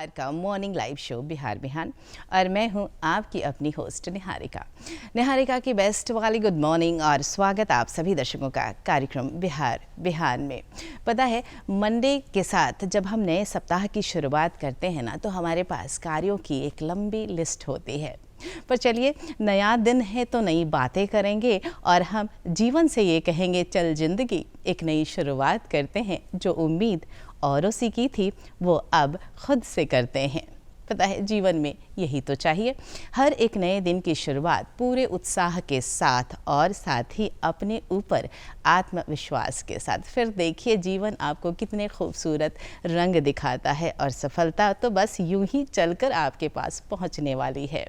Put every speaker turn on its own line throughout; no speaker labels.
बिहार का morning live show Bihar बिहान और मैं हूं आपकी अपनी होस्ट निहारिका की बेस्ट वाली गुड मॉर्निंग और स्वागत आप सभी दर्शकों का कार्यक्रम बिहार बिहान में। पता है, मंडे के साथ जब हम नए सप्ताह की शुरुआत करते हैं ना, तो हमारे पास कार्यों की एक लंबी लिस्ट होती है। पर चलिए, नया दिन है तो नई बातें करेंगे और हम जीवन से ये कहेंगे, चल जिंदगी एक नई शुरुआत करते हैं। जो उम्मीद औरों से की थी वो अब खुद से करते हैं। पता है, जीवन में यही तो चाहिए। हर एक नए दिन की शुरुआत पूरे उत्साह के साथ और साथ ही अपने ऊपर आत्मविश्वास के साथ। फिर देखिए जीवन आपको कितने खूबसूरत रंग दिखाता है और सफलता तो बस यूं ही चलकर आपके पास पहुंचने वाली है।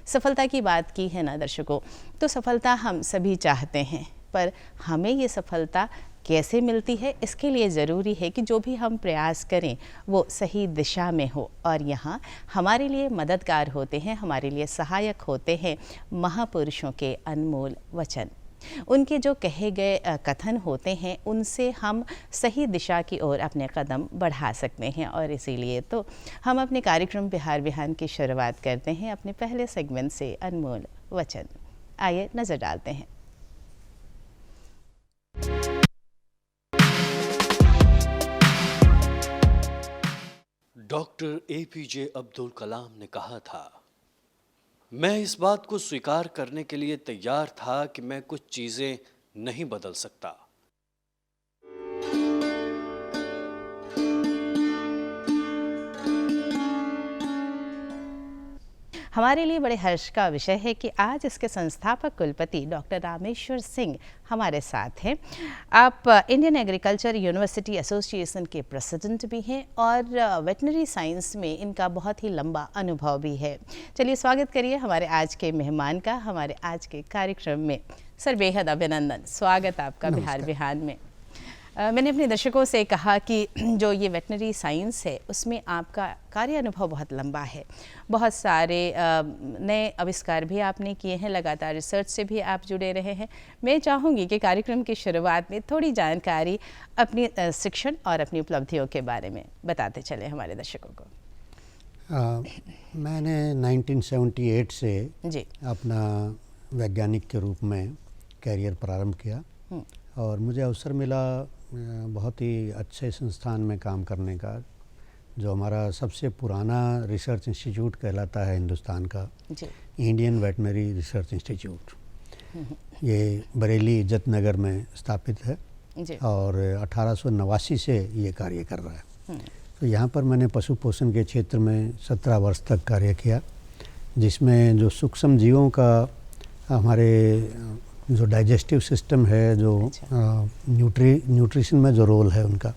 सफलता की बात की है ना दर्शकों, तो सफलता हम सभी चाहते हैं, पर हमें ये सफलता कैसे मिलती है, इसके लिए ज़रूरी है कि जो भी हम प्रयास करें वो सही दिशा में हो। और यहाँ हमारे लिए मददगार होते हैं, हमारे लिए सहायक होते हैं महापुरुषों के अनमोल वचन। उनके जो कहे गए कथन होते हैं, उनसे हम सही दिशा की ओर अपने कदम बढ़ा सकते हैं। और इसीलिए तो हम अपने कार्यक्रम बिहार बिहान की शुरुआत करते हैं अपने पहले सेगमेंट से, अनमोल वचन। आइए नज़र डालते हैं।
डॉक्टर APJ अब्दुल कलाम ने कहा था, मैं इस बात को स्वीकार करने के लिए तैयार था कि मैं कुछ चीजें नहीं बदल सकता।
हमारे लिए बड़े हर्ष का विषय है कि आज इसके संस्थापक कुलपति डॉक्टर रामेश्वर सिंह हमारे साथ हैं। आप इंडियन एग्रीकल्चर यूनिवर्सिटी एसोसिएशन के प्रेसिडेंट भी हैं और वेटनरी साइंस में इनका बहुत ही लंबा अनुभव भी है। चलिए स्वागत करिए हमारे आज के मेहमान का हमारे आज के कार्यक्रम में। सर, बेहद अभिनंदन, स्वागत आपका बिहार बिहान में। मैंने अपने दर्शकों से कहा कि जो ये वेटनरी साइंस है उसमें आपका कार्य अनुभव बहुत लंबा है। बहुत सारे नए आविष्कार भी आपने किए हैं, लगातार रिसर्च से भी आप जुड़े रहे हैं। मैं चाहूँगी कि कार्यक्रम की शुरुआत में थोड़ी जानकारी अपनी शिक्षण और अपनी उपलब्धियों के बारे में बताते चले हमारे दर्शकों को।
मैंने 1978 से
जी
अपना वैज्ञानिक के रूप में कैरियर प्रारंभ किया और मुझे अवसर मिला बहुत ही अच्छे संस्थान में काम करने का, जो हमारा सबसे पुराना रिसर्च इंस्टीट्यूट कहलाता है हिंदुस्तान का, इंडियन वेटनरी रिसर्च इंस्टीट्यूट। ये बरेली इज्जत नगर में स्थापित है और 1889 से ये कार्य कर रहा है। तो यहाँ पर मैंने पशु पोषण के क्षेत्र में 17 वर्ष तक कार्य किया, जिसमें जो सूक्ष्म जीवों का हमारे जो डाइजेस्टिव सिस्टम है, जो न्यूट्रिशन में जो रोल है उनका,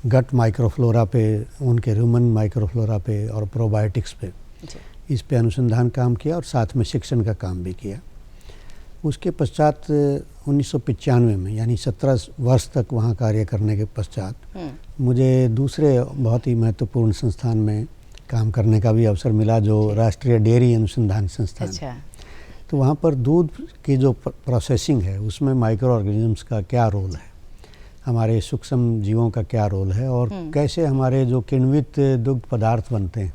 गट माइक्रोफ्लोरा पे, उनके ह्यूमन माइक्रोफ्लोरा पे और प्रोबायोटिक्स पे, इस पे अनुसंधान काम किया और साथ में शिक्षण का काम भी किया। उसके पश्चात 1995 में, यानी 17 वर्ष तक वहाँ कार्य करने के पश्चात मुझे दूसरे बहुत ही महत्वपूर्ण संस्थान में काम करने का भी अवसर मिला, जो राष्ट्रीय डेयरी अनुसंधान संस्थान।
अच्छा।
तो वहाँ पर दूध की जो प्रोसेसिंग है उसमें माइक्रो ऑर्गेनिजम्स का क्या रोल है, हमारे सूक्ष्म जीवों का क्या रोल है और कैसे हमारे जो किण्वित दुग्ध पदार्थ बनते हैं,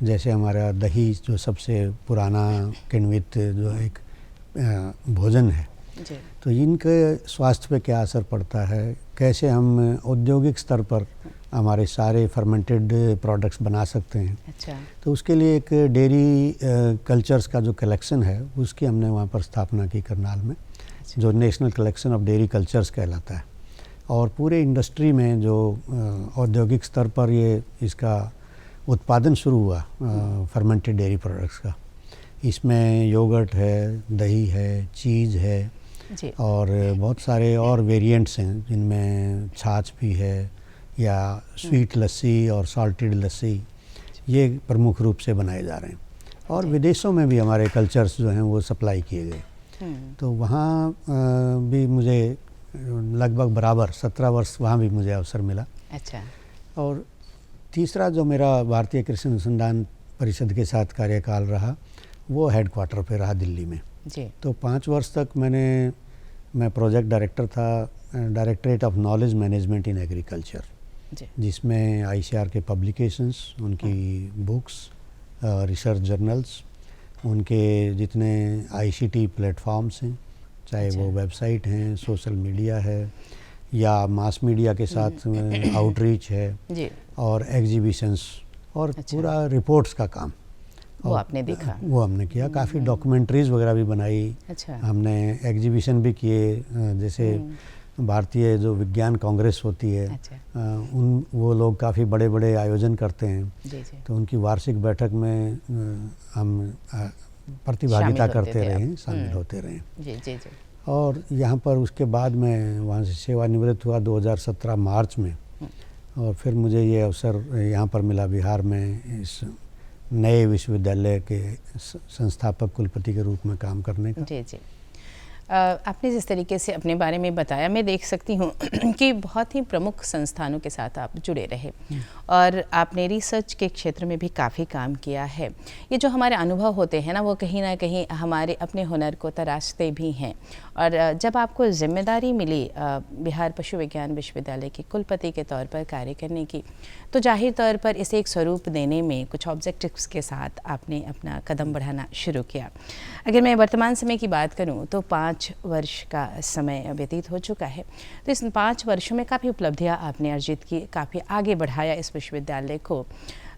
जैसे हमारा दही जो सबसे पुराना किण्वित जो एक भोजन है, तो इनके स्वास्थ्य पे क्या असर पड़ता है, कैसे हम औद्योगिक स्तर पर हमारे सारे फर्मेंटेड प्रोडक्ट्स बना सकते हैं।
अच्छा। तो
उसके लिए एक डेयरी कल्चर्स का जो कलेक्शन है उसकी हमने वहाँ पर स्थापना की करनाल में। अच्छा। जो national collection of dairy cultures कहलाता है। और पूरे इंडस्ट्री में जो औद्योगिक स्तर पर ये इसका उत्पादन शुरू हुआ फर्मेंटेड डेयरी प्रोडक्ट्स का, इसमें योगर्ट है, दही है, चीज़ है और बहुत सारे और वेरिएंट्स हैं, जिनमें छाछ भी है या स्वीट लस्सी और सॉल्टेड लस्सी, ये प्रमुख रूप से बनाए जा रहे हैं। और विदेशों में भी हमारे कल्चर्स जो हैं वो सप्लाई किए गए। तो वहाँ भी मुझे लगभग बराबर 17 वर्ष वहाँ भी मुझे अवसर मिला।
अच्छा। और
तीसरा जो मेरा भारतीय कृषि अनुसंधान परिषद के साथ कार्यकाल रहा, वो हेडक्वार्टर पे रहा दिल्ली में। तो 5 वर्ष तक मैं प्रोजेक्ट डायरेक्टर था, directorate of knowledge management in agriculture.
जी।
जिसमें आईसीआर के पब्लिकेशंस, उनकी बुक्स, रिसर्च जर्नल्स, उनके जितने आईसीटी प्लेटफॉर्म्स हैं, चाहे वो वेबसाइट हैं, सोशल मीडिया है या मास मीडिया के साथ आउटरीच है
जी।
और एग्जीबिशंस और पूरा रिपोर्ट्स का काम
वो आपने देखा?
वो हमने किया। काफ़ी डॉक्यूमेंट्रीज़ वगैरह भी बनाई।
अच्छा।
हमने एग्जीबिशन भी किए, जैसे भारतीय जो विज्ञान कांग्रेस होती है,
अच्छा।
वो लोग काफ़ी बड़े बड़े आयोजन करते हैं,
जी जी।
तो उनकी वार्षिक बैठक में हम प्रतिभागिता करते रहे हैं, शामिल होते रहे।
जी जी जी।
और यहाँ पर उसके बाद मैं वहाँ से सेवानिवृत्त हुआ 2017 मार्च में, और फिर मुझे ये अवसर यहाँ पर मिला बिहार में इस नए विश्वविद्यालय के संस्थापक कुलपति के रूप में काम करने का।
जी जी। आपने जिस तरीके से अपने बारे में बताया, मैं देख सकती हूँ कि बहुत ही प्रमुख संस्थानों के साथ आप जुड़े रहे और आपने रिसर्च के क्षेत्र में भी काफ़ी काम किया है। ये जो हमारे अनुभव होते हैं ना, वो कहीं ना कहीं हमारे अपने हुनर को तराशते भी हैं। और जब आपको जिम्मेदारी मिली बिहार पशु विज्ञान विश्वविद्यालय के कुलपति के तौर पर कार्य करने की, तो जाहिर तौर पर इसे एक स्वरूप देने में कुछ ऑब्जेक्टिव्स के साथ आपने अपना कदम बढ़ाना शुरू किया। अगर मैं वर्तमान समय की बात करूं तो 5 वर्ष का समय व्यतीत हो चुका है। तो इस 5 वर्षों में काफ़ी उपलब्धियां आपने अर्जित की, काफ़ी आगे बढ़ाया इस विश्वविद्यालय को।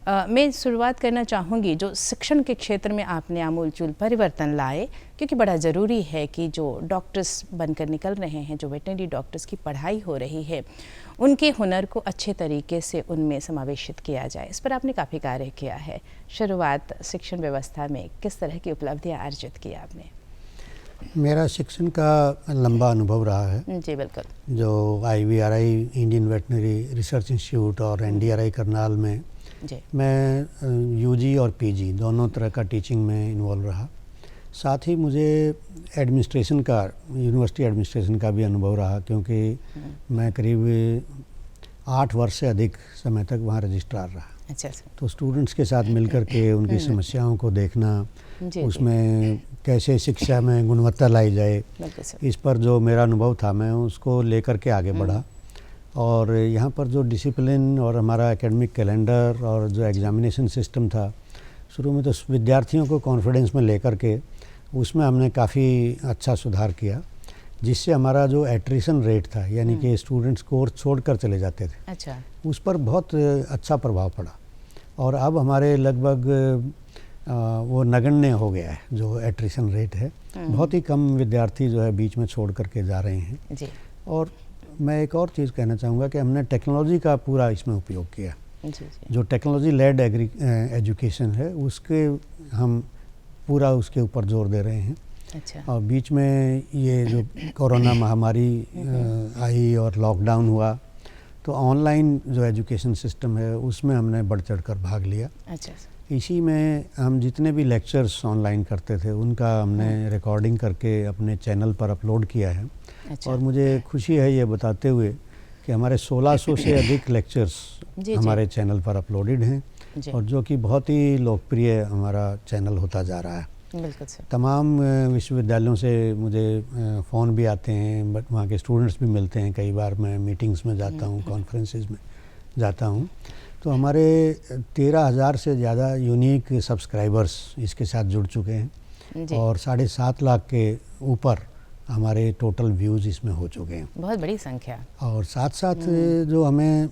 मैं शुरुआत करना चाहूँगी जो शिक्षण के क्षेत्र में आपने आमूलचूल परिवर्तन लाए, क्योंकि बड़ा ज़रूरी है कि जो डॉक्टर्स बनकर निकल रहे हैं, जो वेटनरी डॉक्टर्स की पढ़ाई हो रही है, उनके हुनर को अच्छे तरीके से उनमें समावेशित किया जाए। इस पर आपने काफ़ी कार्य किया है। शुरुआत शिक्षण व्यवस्था में किस तरह की उपलब्धियाँ अर्जित की आपने?
मेरा शिक्षण का लंबा अनुभव रहा है।
जी बिल्कुल।
जो IVRI Indian veterinary research institute और NDRI करनाल में
जी।
मैं UG और PG दोनों तरह का टीचिंग में इन्वॉल्व रहा। साथ ही मुझे एडमिनिस्ट्रेशन का, यूनिवर्सिटी एडमिनिस्ट्रेशन का भी अनुभव रहा, क्योंकि मैं करीब 8 वर्ष से अधिक समय तक वहाँ रजिस्ट्रार रहा।
अच्छा अच्छा।
तो स्टूडेंट्स के साथ मिल कर के उनकी समस्याओं को देखना,
जी,
उसमें कैसे शिक्षा में गुणवत्ता लाई जाए,
बिल्कुल सर।
इस पर जो मेरा अनुभव था मैं उसको लेकर के आगे बढ़ा। और यहाँ पर जो डिसिप्लिन और हमारा एकेडमिक कैलेंडर और जो एग्जामिनेशन सिस्टम था, शुरू में तो विद्यार्थियों को कॉन्फिडेंस में लेकर के उसमें हमने काफ़ी अच्छा सुधार किया, जिससे हमारा जो एट्रिशन रेट था, यानी कि स्टूडेंट्स कोर्स छोड़कर चले जाते थे,
अच्छा।
उस पर बहुत अच्छा प्रभाव पड़ा। और अब हमारे लगभग वो नगण्य हो गया है जो एट्रिशन रेट है। बहुत ही कम विद्यार्थी जो है बीच में छोड़ करके जा रहे हैं।
जी।
और मैं एक और चीज़ कहना चाहूँगा कि हमने टेक्नोलॉजी का पूरा इसमें उपयोग किया।
जी जी।
जो टेक्नोलॉजी लेड एजुकेशन है, उसके हम पूरा उसके ऊपर जोर दे रहे हैं।
अच्छा।
और बीच में ये जो कोरोना महामारी आई और लॉकडाउन हुआ, तो ऑनलाइन जो एजुकेशन सिस्टम है उसमें हमने बढ़ चढ़ कर भाग लिया।
अच्छा।
इसी में हम जितने भी लेक्चर्स ऑनलाइन करते थे उनका हमने रिकॉर्डिंग करके अपने चैनल पर अपलोड किया है।
अच्छा।
और मुझे खुशी है ये बताते हुए कि हमारे 1600 से अधिक लेक्चर्स हमारे चैनल पर अपलोडेड हैं, और जो कि बहुत ही लोकप्रिय हमारा चैनल होता जा रहा है।
बिल्कुल सर।
तमाम विश्वविद्यालयों से मुझे फ़ोन भी आते हैं, बट वहाँ के स्टूडेंट्स भी मिलते हैं। कई बार मैं मीटिंग्स में जाता हूँ, कॉन्फ्रेंसेस में जाता हूँ, तो हमारे 13,000 से ज़्यादा यूनिक सब्सक्राइबर्स इसके साथ जुड़ चुके हैं, और 7.5 लाख के ऊपर हमारे टोटल व्यूज़ इसमें हो चुके हैं।
बहुत बड़ी संख्या।
और साथ साथ जो हमें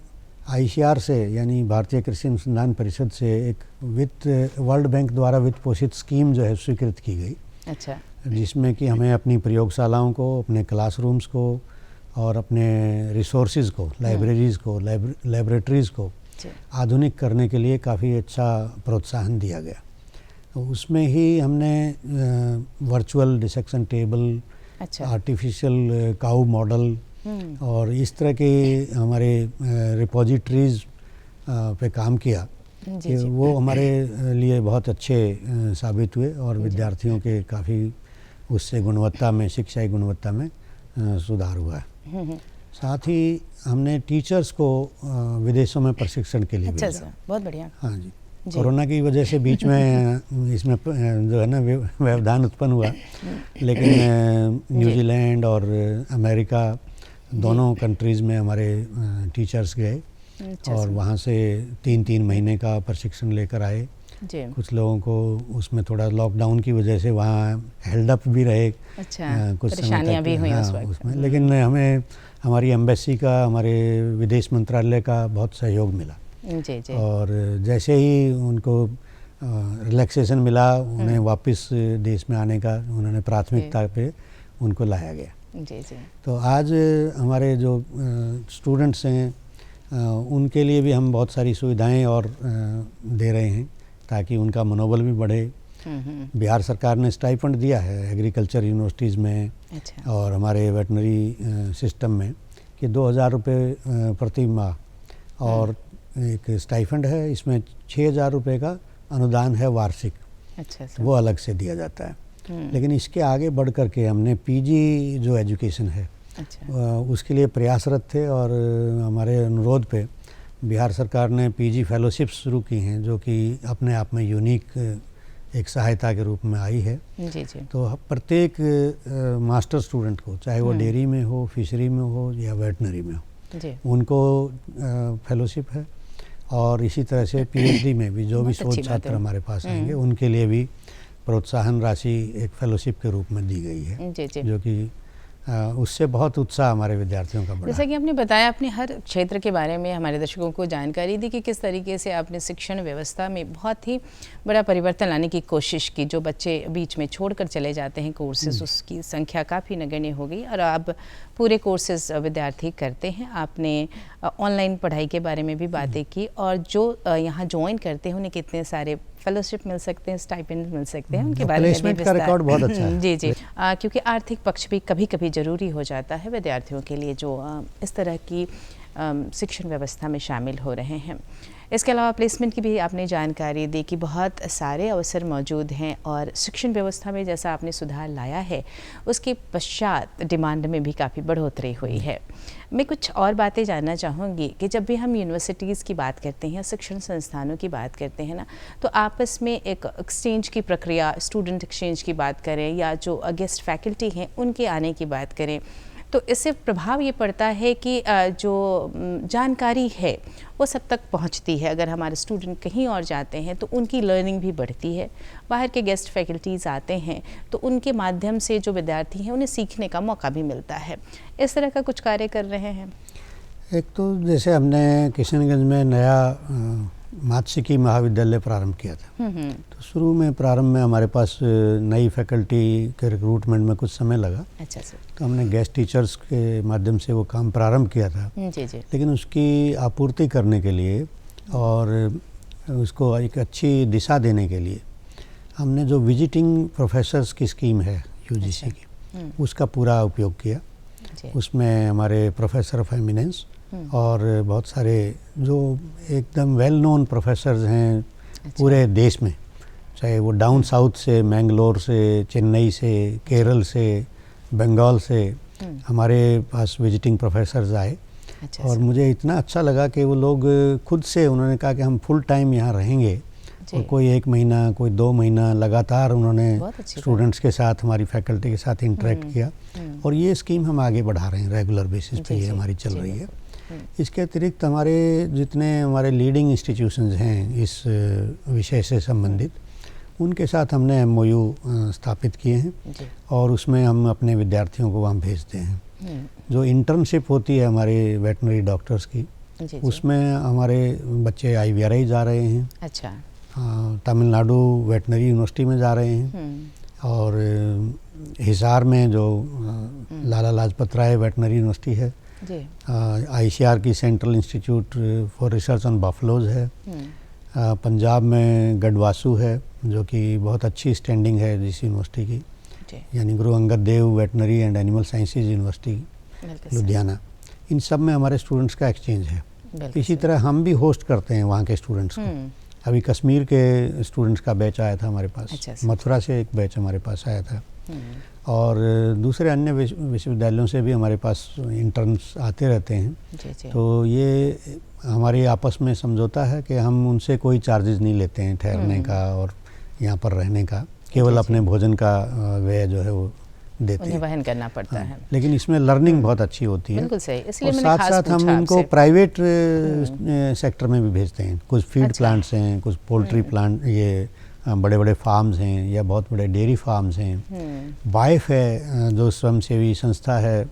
ICR से, यानी भारतीय कृषि अनुसंधान परिषद से, एक वर्ल्ड बैंक द्वारा वित्त पोषित स्कीम जो है स्वीकृत की गई।
अच्छा।
जिसमें कि हमें अपनी प्रयोगशालाओं को, अपने क्लासरूम्स को और अपने रिसोर्सेज को, लाइब्रेरीज़ को, लेबोरेटरीज़ को आधुनिक करने के लिए काफ़ी अच्छा प्रोत्साहन दिया गया। तो उसमें ही हमने वर्चुअल डिसेक्शन टेबल,
अच्छा।
आर्टिफिशियल काऊ मॉडल और इस तरह के हमारे रिपोजिटरीज़ पे काम किया कि वो हमारे लिए बहुत अच्छे साबित हुए, और विद्यार्थियों के काफ़ी उससे गुणवत्ता में, शिक्षा की गुणवत्ता में सुधार हुआ है। साथ ही हमने टीचर्स को विदेशों में प्रशिक्षण के लिए भेजा।
सर, बहुत बढ़िया।
हाँ जी। कोरोना की वजह से बीच में इसमें जो है ना व्यवधान उत्पन्न हुआ, लेकिन न्यूजीलैंड और अमेरिका दोनों कंट्रीज़ में हमारे टीचर्स गए,
अच्छा
और
सर।
वहाँ से 3-3 महीने का प्रशिक्षण लेकर आए।
जी।
कुछ लोगों को उसमें थोड़ा लॉकडाउन की वजह से वहाँ हेल्ड अप भी रहे
अच्छा,
कुछ समय
परेशानियाँ
तक।
भी हुई उस
हाँ,
वक्त।
उसमें लेकिन हमें हमारी एम्बेसी का, हमारे विदेश मंत्रालय का बहुत सहयोग मिला।
जी जी।
और जैसे ही उनको रिलैक्सेशन मिला, उन्हें वापस देश में आने का उन्होंने प्राथमिकता पे उनको लाया गया।
जी जी।
तो आज हमारे जो स्टूडेंट्स हैं उनके लिए भी हम बहुत सारी सुविधाएं और दे रहे हैं ताकि उनका मनोबल भी बढ़े। बिहार सरकार ने स्टाइपेंड दिया है एग्रीकल्चर यूनिवर्सिटीज़ में
अच्छा।
और हमारे वेटनरी सिस्टम में कि 2000 रुपये प्रति माह और एक स्टाइपेंड है। इसमें 6000 रुपये का अनुदान है वार्षिक,
अच्छा सर।
वो अलग से दिया जाता है। लेकिन इसके आगे बढ़ कर के हमने पीजी जो एजुकेशन है
अच्छा।
उसके लिए प्रयासरत थे और हमारे अनुरोध पे बिहार सरकार ने पीजी फेलोशिप शुरू की हैं, जो कि अपने आप में यूनिक एक सहायता के रूप में आई है।
जी जी।
तो प्रत्येक मास्टर स्टूडेंट को, चाहे वो डेयरी में हो, फिशरी में हो या वेटनरी में हो,
जी।
उनको फेलोशिप है। और इसी तरह से पीएचडी में भी जो भी
बहुत अच्छी
शोध
बात
छात्र
है।
हमारे पास आएंगे उनके लिए भी प्रोत्साहन राशि एक फेलोशिप के रूप में दी गई है,
जी जी।
जो कि उससे बहुत उत्साह हमारे विद्यार्थियों का बढ़ा।
जैसा कि आपने बताया, अपने हर क्षेत्र के बारे में हमारे दर्शकों को जानकारी दी कि किस तरीके से आपने शिक्षण व्यवस्था में बहुत ही बड़ा परिवर्तन लाने की कोशिश की। जो बच्चे बीच में छोड़कर चले जाते हैं कोर्सेज, उसकी संख्या काफ़ी नगण्य हो गई और अब पूरे कोर्सेज विद्यार्थी करते हैं। आपने ऑनलाइन पढ़ाई के बारे में भी बातें की और जो यहाँ ज्वाइन करते हैं उन्हें कितने सारे फेलोशिप मिल सकते हैं, स्टाइपेंड मिल सकते हैं, उनके बारे में भी
प्लेसमेंट का रिकॉर्ड बहुत अच्छा है।
जी जी। क्योंकि आर्थिक पक्ष भी कभी कभी ज़रूरी हो जाता है विद्यार्थियों के लिए जो इस तरह की शिक्षण व्यवस्था में शामिल हो रहे हैं। इसके अलावा प्लेसमेंट की भी आपने जानकारी दी कि बहुत सारे अवसर मौजूद हैं और शिक्षण व्यवस्था में जैसा आपने सुधार लाया है उसके पश्चात डिमांड में भी काफ़ी बढ़ोतरी हुई है। मैं कुछ और बातें जानना चाहूँगी कि जब भी हम यूनिवर्सिटीज़ की बात करते हैं या शिक्षण संस्थानों की बात करते हैं ना, तो आपस में एक एक्सचेंज की प्रक्रिया, स्टूडेंट एक्सचेंज की बात करें या जो गेस्ट फैकल्टी हैं उनके आने की बात करें, तो इससे प्रभाव ये पड़ता है कि जो जानकारी है वो सब तक पहुंचती है। अगर हमारे स्टूडेंट कहीं और जाते हैं तो उनकी लर्निंग भी बढ़ती है। बाहर के गेस्ट फैकल्टीज़ आते हैं तो उनके माध्यम से जो विद्यार्थी हैं उन्हें सीखने का मौका भी मिलता है। इस तरह का कुछ कार्य कर रहे हैं?
एक तो जैसे हमने किशनगंज में नया मात्स्यिकी महाविद्यालय प्रारंभ किया था, तो शुरू में प्रारंभ में हमारे पास नई फैकल्टी के रिक्रूटमेंट में कुछ समय लगा।
अच्छा सर।
तो हमने गेस्ट टीचर्स के माध्यम से वो काम प्रारंभ किया था।
जी जी।
लेकिन उसकी आपूर्ति करने के लिए और उसको एक अच्छी दिशा देने के लिए हमने जो विजिटिंग प्रोफेसर्स की स्कीम है यूजीसी की, उसका पूरा उपयोग किया। उसमें हमारे प्रोफेसर ऑफ एमिनेंस और बहुत सारे जो एकदम वेल नोन प्रोफेसर्स हैं पूरे देश में, चाहे वो डाउन साउथ से, मैंगलोर से, चेन्नई से, केरल से, बंगाल से हमारे पास विजिटिंग प्रोफेसर्स आए। और मुझे इतना अच्छा लगा कि वो लोग खुद से उन्होंने कहा कि हम फुल टाइम यहाँ रहेंगे। और कोई 1 महीना, कोई 2 महीना लगातार उन्होंने स्टूडेंट्स के साथ, हमारी फैकल्टी के साथ इंटरेक्ट किया। और ये स्कीम हम आगे बढ़ा रहे हैं, रेगुलर बेसिस पे ये हमारी चल रही है। इसके अतिरिक्त हमारे जितने हमारे लीडिंग इंस्टीट्यूशंस हैं इस विषय से संबंधित, उनके साथ हमने MOU स्थापित किए हैं और उसमें हम अपने विद्यार्थियों को वहाँ भेजते हैं। जो इंटर्नशिप होती है हमारे वेटनरी डॉक्टर्स की, उसमें हमारे बच्चे IVRI जा रहे हैं। अच्छा। तमिलनाडु वेटनरी यूनिवर्सिटी में जा रहे हैं और हिसार में जो लाला लाजपत राय वेटनरी यूनिवर्सिटी है, ICR की central institute for research on buffaloes है। पंजाब में गढ़वासू है जो कि बहुत अच्छी स्टैंडिंग है जिस यूनिवर्सिटी की, यानी Guru Angad Dev veterinary and animal sciences university Ludhiana. इन सब में हमारे स्टूडेंट्स का एक्सचेंज है। इसी तरह हम भी होस्ट करते हैं वहाँ के स्टूडेंट्स को। अभी कश्मीर के स्टूडेंट्स का बैच आया था हमारे पास। अच्छा। मथुरा से एक बैच हमारे पास आया था और दूसरे अन्य विश्वविद्यालयों से भी हमारे पास इंटर्न्स आते रहते हैं। तो ये हमारी आपस में समझौता है कि हम उनसे कोई चार्जेस नहीं लेते हैं ठहरने का और यहाँ पर रहने का, केवल अपने भोजन का व्यय जो है वो देते
उन्हें
हैं।
वहन करना पड़ता है।
लेकिन इसमें लर्निंग बहुत अच्छी होती है।
बिल्कुल सही, इसलिए
और
मैंने
साथ
खास
साथ हम
पूछा
इनको
आपसे।
प्राइवेट सेक्टर में भी भेजते हैं। कुछ फीड
अच्छा।
प्लांट्स हैं, कुछ पोल्ट्री प्लांट, ये बड़े बड़े फार्म्स हैं या बहुत बड़े डेयरी फार्म्स हैं। वाइफ है जो स्वयंसेवी संस्था है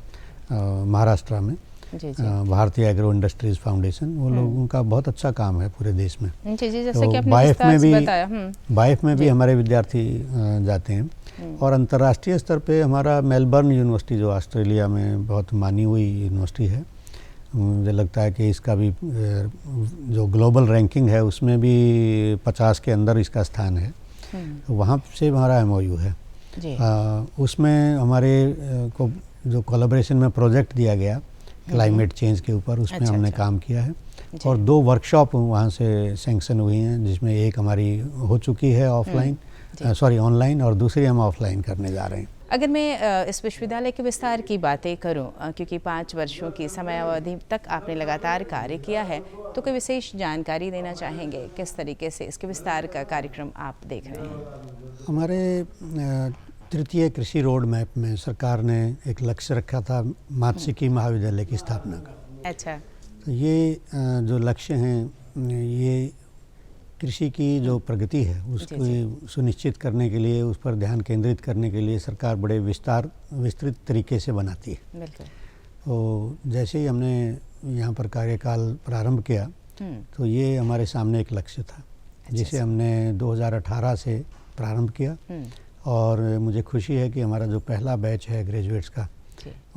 महाराष्ट्र में,
जी जी
भारतीय एग्रो इंडस्ट्रीज फाउंडेशन, वो लोगों का बहुत अच्छा काम है पूरे देश में।
जी जी, जैसे
तो
कि आपने
वाइफ
विस्तार
में
से
भी
बताया।
वाइफ में भी हमारे विद्यार्थी जाते हैं। और अंतर्राष्ट्रीय स्तर पे हमारा मेलबर्न यूनिवर्सिटी जो ऑस्ट्रेलिया में बहुत मानी हुई यूनिवर्सिटी है, मुझे लगता है कि इसका भी जो ग्लोबल रैंकिंग है उसमें भी 50 के अंदर इसका स्थान है। तो वहाँ से हमारा MOU है
जी।
उसमें हमारे को जो कोलैबोरेशन में प्रोजेक्ट दिया गया क्लाइमेट चेंज के ऊपर, उसमें
अच्छा,
हमने
अच्छा।
काम किया है। और 2 वर्कशॉप वहाँ से सैंक्शन हुई हैं, जिसमें एक हमारी हो चुकी है ऑफलाइन, सॉरी ऑनलाइन, और दूसरी हम ऑफलाइन करने जा रहे हैं।
अगर मैं इस विश्वविद्यालय के विस्तार की बातें करूं, क्योंकि 5 वर्षों की समयावधि तक आपने लगातार कार्य किया है, तो कोई विशेष जानकारी देना चाहेंगे किस तरीके से इसके विस्तार का कार्यक्रम आप देख रहे हैं?
हमारे तृतीय कृषि रोड मैप में सरकार ने एक लक्ष्य रखा था मात्स्यिकी महाविद्यालय की स्थापना का।
अच्छा।
तो ये जो लक्ष्य हैं, ये कृषि की जो प्रगति है उसको सुनिश्चित करने के लिए, उस पर ध्यान केंद्रित करने के लिए सरकार बड़े विस्तृत तरीके से बनाती है।
बिल्कुल।
तो जैसे ही हमने यहाँ पर कार्यकाल प्रारंभ किया, तो ये हमारे सामने एक लक्ष्य था, जिसे हमने 2018 से प्रारंभ किया। और मुझे खुशी है कि हमारा जो पहला बैच है ग्रेजुएट्स का,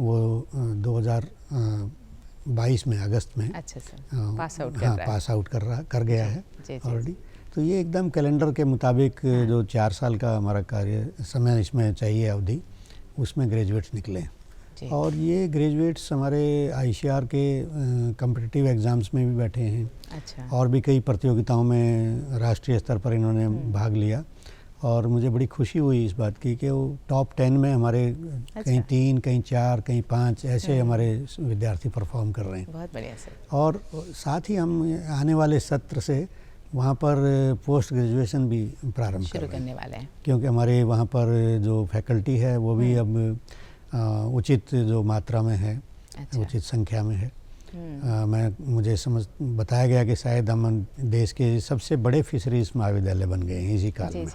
वो 2022 में अगस्त में
अच्छा सर, पास आउट
कर गया है ऑलरेडी। तो ये एकदम कैलेंडर के मुताबिक जो 4 साल का हमारा कार्य समय इसमें चाहिए अवधि, उसमें ग्रेजुएट्स निकले। और ये ग्रेजुएट्स हमारे ICAR के कॉम्पिटिटिव एग्ज़ाम्स में भी बैठे हैं।
अच्छा। और
और भी कई प्रतियोगिताओं में राष्ट्रीय स्तर पर इन्होंने भाग लिया। और मुझे बड़ी खुशी हुई इस बात की कि वो टॉप 10 में हमारे कहीं 3, कहीं 4, कहीं 5 ऐसे हमारे विद्यार्थी परफॉर्म कर रहे हैं।
बहुत बढ़िया सर।
और साथ ही हम आने वाले सत्र से वहाँ पर पोस्ट ग्रेजुएशन भी प्रारंभ
शुरू करने वाले हैं,
क्योंकि हमारे वहाँ पर जो फैकल्टी है वो भी अब उचित जो मात्रा में है, उचित संख्या में है। मुझे बताया गया कि शायद हम देश के सबसे बड़े फिशरीज महाविद्यालय बन गए हैं इसी काल में।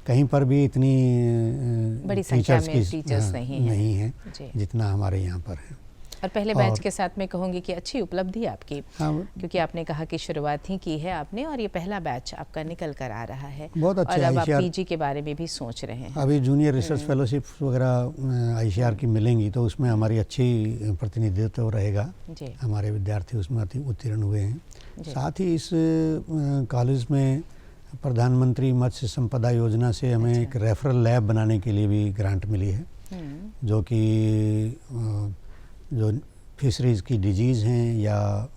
कहीं पर भी इतनी
बड़ी संख्या में टीचर्स नहीं हैं
जितना हमारे यहाँ पर है।
और पहले बैच के साथ मैं कहूँगी कि अच्छी उपलब्धि आपकी, क्योंकि आपने कहा कि शुरुआत ही की है आपने, और ये पहला बैच आपका निकल कर आ रहा है।
बहुत अच्छा।
और अब आप PG के बारे में भी सोच रहे हैं।
अभी जूनियर रिसर्च फेलोशिप वगैरह ICAR की मिलेंगी, तो उसमें हमारी अच्छी प्रतिनिधित्व रहेगा। हमारे विद्यार्थी उसमें उत्तीर्ण हुए हैं। साथ ही इस कॉलेज में प्रधानमंत्री मत्स्य संपदा योजना से हमें एक रेफरल लैब बनाने के लिए भी ग्रांट मिली है, जो कि जो फिशरीज़ की डिजीज़ हैं या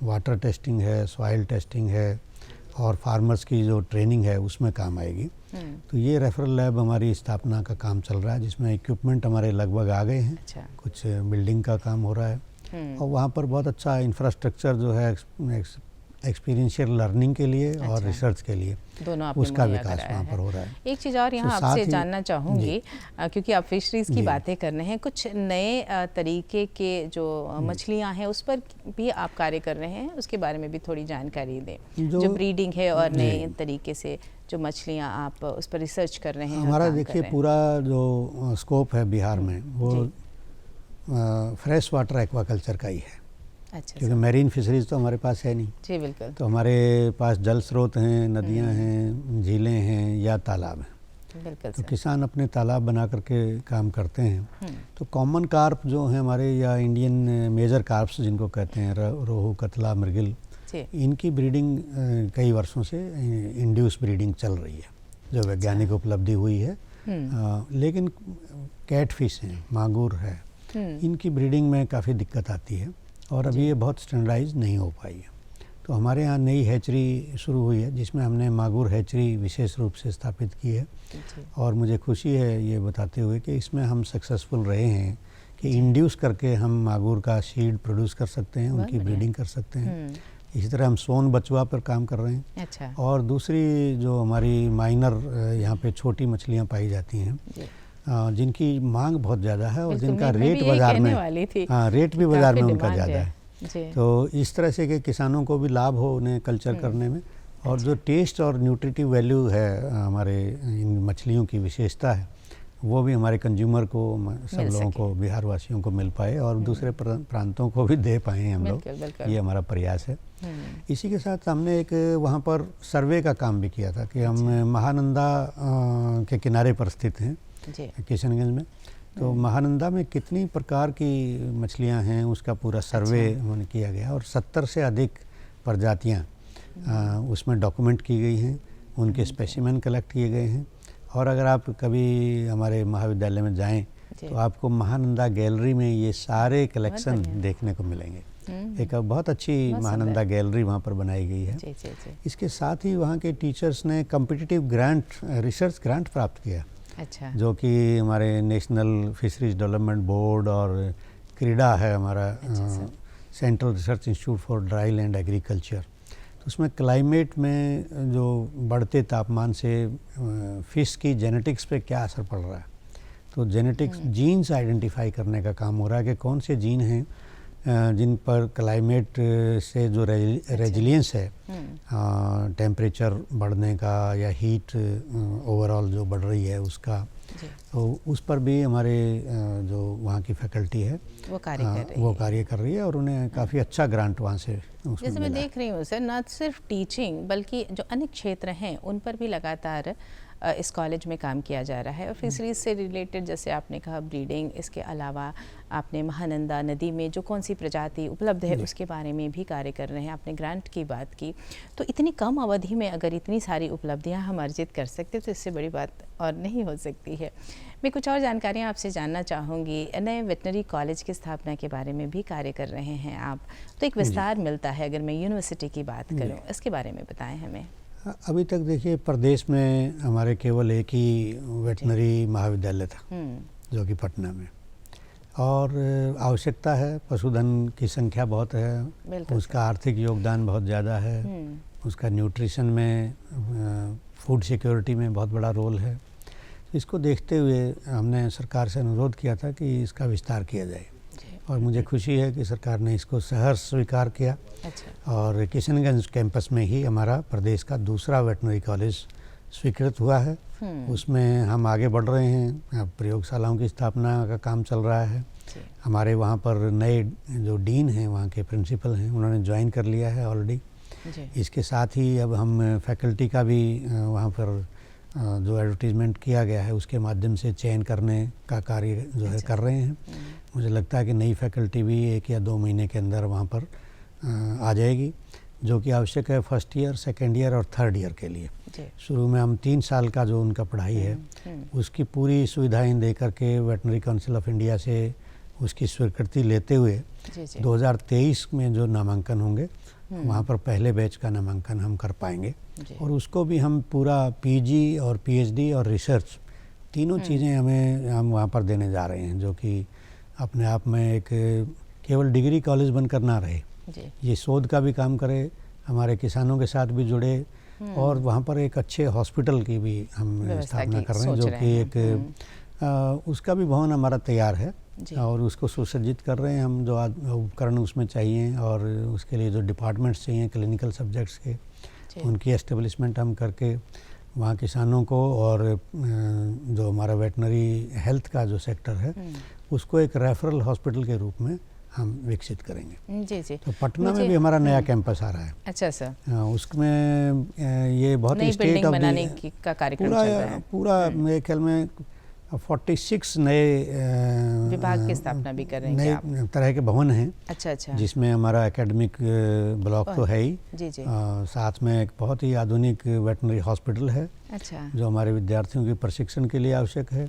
वाटर टेस्टिंग है, सॉइल टेस्टिंग है, और फार्मर्स की जो ट्रेनिंग है उसमें काम आएगी। तो ये रेफरल लैब हमारी स्थापना का काम चल रहा है, जिसमें इक्विपमेंट हमारे लगभग आ गए हैं। कुछ बिल्डिंग का काम हो रहा है। और वहाँ पर बहुत अच्छा इंफ्रास्ट्रक्चर जो है एक्सपीरियंशियल लर्निंग के लिए और रिसर्च के लिए,
दोनों
उसका विकास वहाँ पर हो रहा है।
एक चीज़ और यहाँ आपसे जानना चाहूँगी, क्योंकि आप फिशरीज़ की बातें कर रहे हैं, कुछ नए तरीके के जो मछलियाँ हैं उस पर भी आप कार्य कर रहे हैं, उसके बारे में भी थोड़ी जानकारी दें। जो ब्रीडिंग है और नए तरीके से जो मछलियाँ आप उस पर रिसर्च कर रहे हैं।
हमारा देखिए पूरा जो स्कोप है बिहार में, वो फ्रेश वाटर एक्वाकल्चर का ही है।
अच्छा।
क्योंकि मैरीन फिशरीज तो हमारे पास है नहीं।
जी बिल्कुल।
तो हमारे पास जल स्रोत हैं, नदियां हैं, झीलें हैं या तालाब हैं।
बिल्कुल।
तो किसान अपने तालाब बना करके काम करते हैं। तो कॉमन कार्प जो हैं हमारे, या इंडियन मेजर कार्प्स जिनको कहते हैं, रोहू, कतला, मृगल, इनकी ब्रीडिंग कई वर्षों से इंड्यूस ब्रीडिंग चल रही है, जो वैज्ञानिक उपलब्धि हुई है। लेकिन कैट फिश हैं, मांगूर है, इनकी ब्रीडिंग में काफ़ी दिक्कत आती है, और अभी ये बहुत स्टैंडर्डाइज नहीं हो पाई है। तो हमारे यहाँ नई हैचरी शुरू हुई है, जिसमें हमने मांगूर हैचरी विशेष रूप से स्थापित की है। और मुझे खुशी है ये बताते हुए कि इसमें हम सक्सेसफुल रहे हैं कि इंड्यूस करके हम मांगूर का सीड प्रोड्यूस कर सकते हैं, उनकी ब्रीडिंग कर सकते हैं। इसी तरह हम सोन बचवा पर काम कर रहे हैं। और दूसरी जो हमारी माइनर यहाँ पे छोटी मछलियाँ पाई जाती हैं, जिनकी मांग बहुत ज़्यादा है और
बिल्कुल,
जिनका
मैं
रेट
भी यही
बाज़ार
कहने
में,
वाली थी
हाँ, रेट भी
कि
बाज़ार में
काफ़ी
उनका
डिमांड
ज़्यादा है।
जी।
तो इस तरह से कि किसानों को भी लाभ हो उन्हें कल्चर करने में, और जो टेस्ट और न्यूट्रिटिव वैल्यू है हमारे इन मछलियों की विशेषता है, वो भी हमारे कंज्यूमर को, सब लोगों को, बिहार वासियों को मिल पाए और दूसरे प्रांतों को भी दे पाएँ हम लोग।
बिल्कुल।
ये हमारा प्रयास है। इसी के साथ हमने एक वहाँ पर सर्वे का काम भी किया था कि हम महानंदा के किनारे पर स्थित हैं किशनगंज में। तो महानंदा में कितनी प्रकार की मछलियाँ हैं उसका पूरा सर्वे हमने किया गया, और 70 से अधिक प्रजातियाँ उसमें डॉक्यूमेंट की गई हैं, उनके स्पेसिमेन कलेक्ट किए गए हैं। और अगर आप कभी हमारे महाविद्यालय में जाएं तो आपको महानंदा गैलरी में ये सारे कलेक्शन देखने को मिलेंगे। एक बहुत अच्छी महानंदा गैलरी वहाँ पर बनाई गई है। इसके साथ ही वहाँ के टीचर्स ने कॉम्पिटिटिव ग्रांट, रिसर्च ग्रांट प्राप्त किया,
अच्छा, जो
कि हमारे नेशनल फिशरीज डेवलपमेंट बोर्ड और क्रीडा है हमारा, central research institute for dry land agriculture. तो उसमें क्लाइमेट में जो बढ़ते तापमान से फ़िश की जेनेटिक्स पे क्या असर पड़ रहा है, तो जेनेटिक्स जीन्स आइडेंटिफाई करने का काम हो रहा है कि कौन से जीन हैं जिन पर क्लाइमेट से जो रेजिलियंस है, टेम्परेचर बढ़ने का या हीट ओवरऑल जो बढ़ रही है उसका, तो उस पर भी हमारे जो वहाँ की फैकल्टी है वो कार्य कर रही है और उन्हें काफ़ी अच्छा ग्रांट वहाँ से
जैसे मैं देख रही हूँ सर, न सिर्फ टीचिंग बल्कि जो अन्य क्षेत्र हैं उन पर भी लगातार इस कॉलेज में काम किया जा रहा है। और फिशरीज से रिलेटेड जैसे आपने कहा ब्रीडिंग, इसके अलावा आपने महानंदा नदी में जो कौन सी प्रजाति उपलब्ध है उसके बारे में भी कार्य कर रहे हैं। आपने ग्रांट की बात की, तो इतनी कम अवधि में अगर इतनी सारी उपलब्धियां हम अर्जित कर सकते तो इससे बड़ी बात और नहीं हो सकती है। मैं कुछ और जानकारियां आपसे जानना चाहूँगी। नए वेटनरी कॉलेज की स्थापना के बारे में भी कार्य कर रहे हैं आप, तो एक विस्तार मिलता है। अगर मैं यूनिवर्सिटी की बात करूँ, इसके बारे में बताएं हमें।
अभी तक देखिए प्रदेश में हमारे केवल एक ही वेटनरी महाविद्यालय था जो कि पटना में, और आवश्यकता है, पशुधन की संख्या बहुत है, उसका आर्थिक योगदान बहुत ज़्यादा है, उसका न्यूट्रिशन में, फूड सिक्योरिटी में बहुत बड़ा रोल है। इसको देखते हुए हमने सरकार से अनुरोध किया था कि इसका विस्तार किया जाए, और मुझे खुशी है कि सरकार ने इसको सहर्ष स्वीकार किया। अच्छा। और किशनगंज कैंपस में ही हमारा प्रदेश का दूसरा वेटनरी कॉलेज स्वीकृत हुआ है। उसमें हम आगे बढ़ रहे हैं, प्रयोगशालाओं की स्थापना का काम चल रहा है। हमारे वहाँ पर नए जो डीन हैं, वहाँ के प्रिंसिपल हैं, उन्होंने ज्वाइन कर लिया है ऑलरेडी। इसके साथ ही अब हम फैकल्टी का भी वहाँ पर जो एडवर्टीजमेंट किया गया है उसके माध्यम से चयन करने का कार्य जो है कर रहे हैं। मुझे लगता है कि नई फैकल्टी भी 1 या 2 महीने के अंदर वहाँ पर आ जाएगी, जो कि आवश्यक है फर्स्ट ईयर, सेकेंड ईयर और थर्ड ईयर के लिए। शुरू में हम 3 साल का जो उनका पढ़ाई है उसकी पूरी सुविधाएं दे करके वेटनरी काउंसिल ऑफ इंडिया से उसकी स्वीकृति लेते हुए 2023 में जो नामांकन होंगे वहाँ पर पहले बैच का नामांकन हम कर पाएंगे, और उसको भी हम पूरा पीजी और पीएचडी और रिसर्च तीनों चीज़ें हम वहाँ पर देने जा रहे हैं, जो कि अपने आप में एक केवल डिग्री कॉलेज बनकर ना रहे, ये शोध का भी काम करे, हमारे किसानों के साथ भी जुड़े, और वहाँ पर एक अच्छे हॉस्पिटल की भी हम स्थापना कर रहे हैं, जो कि एक उसका भी भवन हमारा तैयार है और उसको सुसज्जित कर रहे हैं हम। जो उपकरण उसमें चाहिए और उसके लिए जो डिपार्टमेंट्स चाहिए क्लिनिकल सब्जेक्ट्स के, उनकी एस्टेब्लिशमेंट हम करके वहाँ किसानों को, और जो हमारा वेटनरी हेल्थ का जो सेक्टर है उसको एक रेफरल हॉस्पिटल के रूप में हम विकसित करेंगे। तो पटना में भी हमारा नया कैंपस आ रहा है।
अच्छा सर।
उसमें ये बहुत ही स्टेट ऑफ
का कार्यक्रम चल रहा है। पूरा
मेरे ख्याल में 46 नए
विभाग की स्थापना भी कर रहे हैं,
नए तरह के भवन हैं।
अच्छा अच्छा।
जिसमें हमारा एकेडमिक ब्लॉक तो है ही, साथ में एक बहुत ही आधुनिक वेटनरी हॉस्पिटल है। अच्छा। जो हमारे विद्यार्थियों के प्रशिक्षण के लिए आवश्यक है।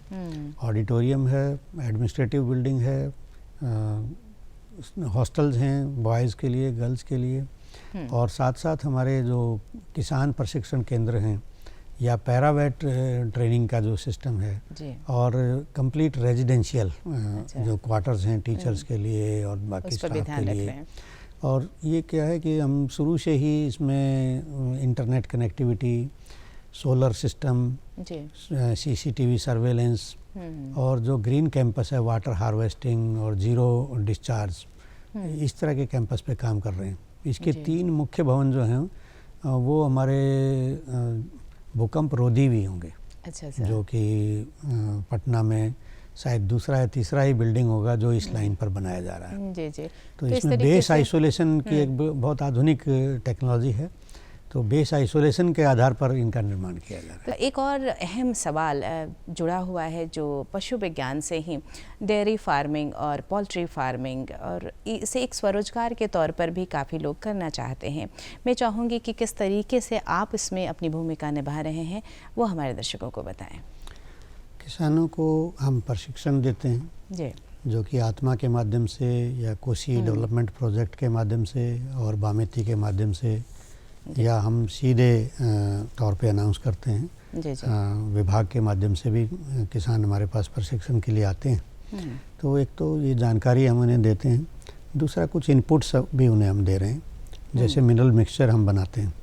ऑडिटोरियम है, एडमिनिस्ट्रेटिव बिल्डिंग है, हॉस्टल्स हैं बॉयज़ के लिए, गर्ल्स के लिए, और साथ साथ हमारे जो किसान प्रशिक्षण केंद्र हैं या पैरावेट ट्रेनिंग का जो सिस्टम है, और कंप्लीट रेजिडेंशियल जो क्वार्टर्स हैं टीचर्स के लिए और बाकी स्टाफ के लिए। और ये क्या है कि हम शुरू से ही इसमें internet connectivity, solar system, CCTV surveillance, और जो ग्रीन कैंपस है, वाटर हार्वेस्टिंग और ज़ीरो डिस्चार्ज, इस तरह के कैंपस पे काम कर रहे हैं। इसके 3 मुख्य भवन जो हैं वो हमारे भूकंप रोधी भी होंगे।
अच्छा।
जो कि पटना में शायद दूसरा या तीसरा ही बिल्डिंग होगा जो इस लाइन पर बनाया जा रहा है।
जी।
तो इसमें बेस आइसोलेशन की एक बहुत आधुनिक टेक्नोलॉजी है, तो बेस आइसोलेशन के आधार पर इनका निर्माण किया जा रहा है।
तो एक और अहम सवाल जुड़ा हुआ है जो पशु विज्ञान से ही, डेयरी फार्मिंग और पोल्ट्री फार्मिंग, और इसे एक स्वरोजगार के तौर पर भी काफ़ी लोग करना चाहते हैं। मैं चाहूँगी कि किस तरीके से आप इसमें अपनी भूमिका निभा रहे हैं वो हमारे दर्शकों को बताएं।
किसानों को हम प्रशिक्षण देते हैं
जी,
जो कि आत्मा के माध्यम से या कोसी डेवलपमेंट प्रोजेक्ट के माध्यम से और बामेती के माध्यम से, या हम सीधे तौर पे अनाउंस करते हैं।
जी।
विभाग के माध्यम से भी किसान हमारे पास प्रशिक्षण के लिए आते हैं। तो एक तो ये जानकारी हम उन्हें देते हैं, दूसरा कुछ इनपुट्स भी उन्हें हम दे रहे हैं। जैसे मिनरल मिक्सचर हम बनाते हैं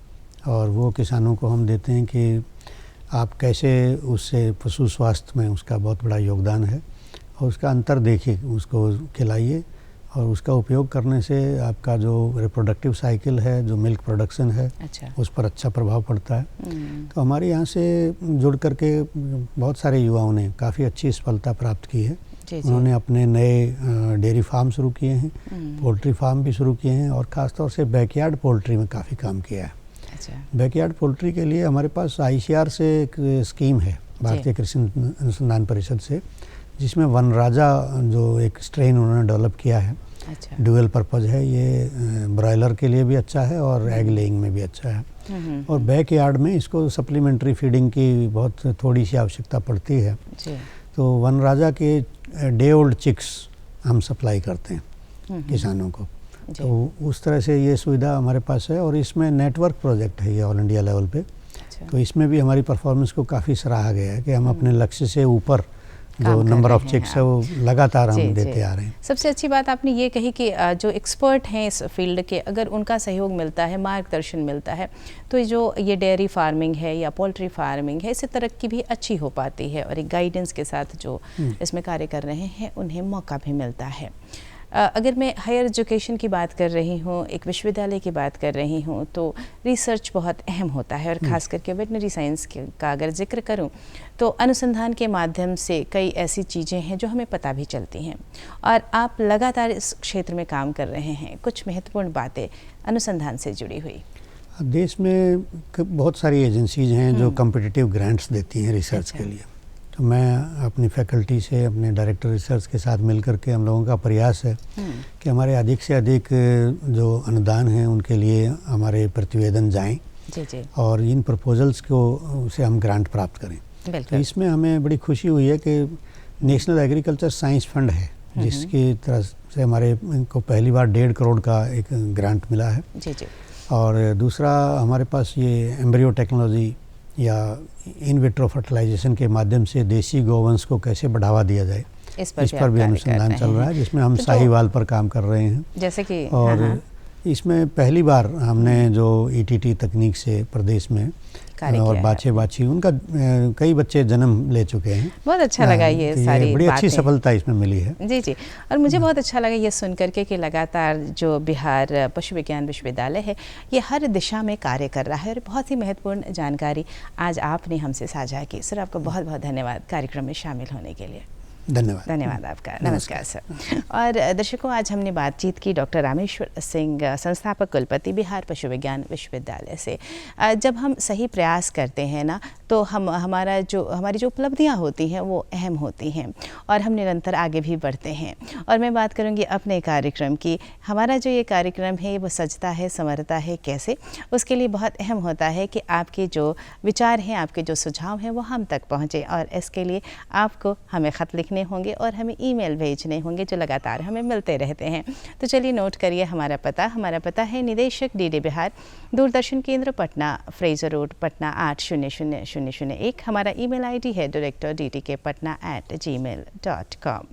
और वो किसानों को हम देते हैं कि आप कैसे उससे पशु स्वास्थ्य में उसका बहुत बड़ा योगदान है, और उसका अंतर देखिए, उसको खिलाइए और उसका उपयोग करने से आपका जो रिप्रोडक्टिव साइकिल है, जो मिल्क प्रोडक्शन है,
अच्छा,
उस पर अच्छा प्रभाव पड़ता है। तो हमारे यहाँ से जुड़ करके बहुत सारे युवाओं ने काफ़ी अच्छी सफलता प्राप्त की है। उन्होंने अपने नए डेयरी फार्म शुरू किए हैं, पोल्ट्री फार्म भी शुरू किए हैं, और ख़ासतौर से बैकयार्ड पोल्ट्री में काफ़ी काम किया है।
अच्छा।
बैकयार्ड पोल्ट्री के लिए हमारे पास ICR से एक स्कीम है, भारतीय कृषि अनुसंधान परिषद से, जिसमें वनराजा जो एक स्ट्रेन उन्होंने डेवलप किया है।
अच्छा।
ड्यूअल पर्पज़ है ये, ब्रॉयलर के लिए भी अच्छा है और एग लेइंग में भी अच्छा है। और बैक यार्ड में इसको सप्लीमेंट्री फीडिंग की बहुत थोड़ी सी आवश्यकता पड़ती है।
जी।
तो वनराजा के डे ओल्ड चिक्स हम सप्लाई करते हैं किसानों को। तो उस तरह से ये सुविधा हमारे पास है, और इसमें नेटवर्क प्रोजेक्ट है ये ऑल इंडिया लेवल पे। तो इसमें भी हमारी परफॉर्मेंस को काफ़ी सराहा गया है कि हम अपने लक्ष्य से ऊपर जो नंबर ऑफ चिक्स है वो लगातार हम देते आ रहे हैं।
सबसे अच्छी बात आपने ये कही कि जो एक्सपर्ट हैं इस फील्ड के, अगर उनका सहयोग मिलता है, मार्गदर्शन मिलता है, तो जो ये डेयरी फार्मिंग है या पोल्ट्री फार्मिंग है, इससे तरक्की भी अच्छी हो पाती है, और एक गाइडेंस के साथ जो इसमें कार्य कर रहे हैं उन्हें मौका भी मिलता है। अगर मैं हायर एजुकेशन की बात कर रही हूँ, एक विश्वविद्यालय की बात कर रही हूँ, तो रिसर्च बहुत अहम होता है, और ख़ास करके वेटनरी साइंस का अगर जिक्र करूँ तो अनुसंधान के माध्यम से कई ऐसी चीज़ें हैं जो हमें पता भी चलती हैं, और आप लगातार इस क्षेत्र में काम कर रहे हैं। कुछ महत्वपूर्ण बातें अनुसंधान से जुड़ी हुई।
देश में बहुत सारी एजेंसीज हैं जो कम्पिटिटिव ग्रांट्स देती हैं रिसर्च के लिए। तो मैं अपनी फैकल्टी से, अपने डायरेक्टर रिसर्च के साथ मिलकर के हम लोगों का प्रयास है कि हमारे अधिक से अधिक जो अनुदान हैं उनके लिए हमारे प्रतिवेदन जाएं।
जी।
और इन प्रपोजल्स को से हम ग्रांट प्राप्त करें। तो इसमें हमें बड़ी खुशी हुई है कि नेशनल एग्रीकल्चर साइंस फंड है, जिसकी तरफ से हमारे को पहली बार 1.5 करोड़ का एक ग्रांट मिला है।
जी।
और दूसरा हमारे पास ये एम्ब्रियो टेक्नोलॉजी या इन विट्रो फर्टिलाइजेशन के माध्यम से देसी गोवंश को कैसे बढ़ावा दिया जाए, इस पर भी अनुसंधान चल रहा है, जिसमें हम साहीवाल पर काम कर रहे हैं।
जैसे कि
और इसमें पहली बार हमने जो ETT तकनीक से प्रदेश में और बाछी उनका कई बच्चे जन्म ले चुके हैं।
बहुत अच्छा लगा ये सारी
बड़ी अच्छी सफलता इसमें मिली है।
जी। और मुझे बहुत अच्छा लगा ये सुन करके कि लगातार जो बिहार पशु विज्ञान विश्वविद्यालय है ये हर दिशा में कार्य कर रहा है, और बहुत ही महत्वपूर्ण जानकारी आज आपने हमसे साझा की। सर, आपका बहुत बहुत धन्यवाद कार्यक्रम में शामिल होने के लिए।
धन्यवाद
आपका। नमस्कार सर। और दर्शकों, आज हमने बातचीत की डॉक्टर रामेश्वर सिंह, संस्थापक कुलपति बिहार पशु विज्ञान विश्वविद्यालय से। जब हम सही प्रयास करते हैं ना, तो हमारी जो उपलब्धियां होती हैं वो अहम होती हैं, और हम निरंतर आगे भी बढ़ते हैं। और मैं बात करूंगी अपने कार्यक्रम की। हमारा जो ये कार्यक्रम है वो सजता है, संवरता है कैसे, उसके लिए बहुत अहम होता है कि आपके जो विचार हैं, आपके जो सुझाव हैं वो हम तक पहुँचे, और इसके लिए आपको हमें ख़त लिखने होंगे और हमें ईमेल भेजने होंगे, जो लगातार हमें मिलते रहते हैं। तो चलिए नोट करिए हमारा पता है निदेशक DD बिहार, दूरदर्शन केंद्र पटना, फ्रेजर रोड, पटना 800001। हमारा ईमेल ID है director.ddkpatna@gmail.com।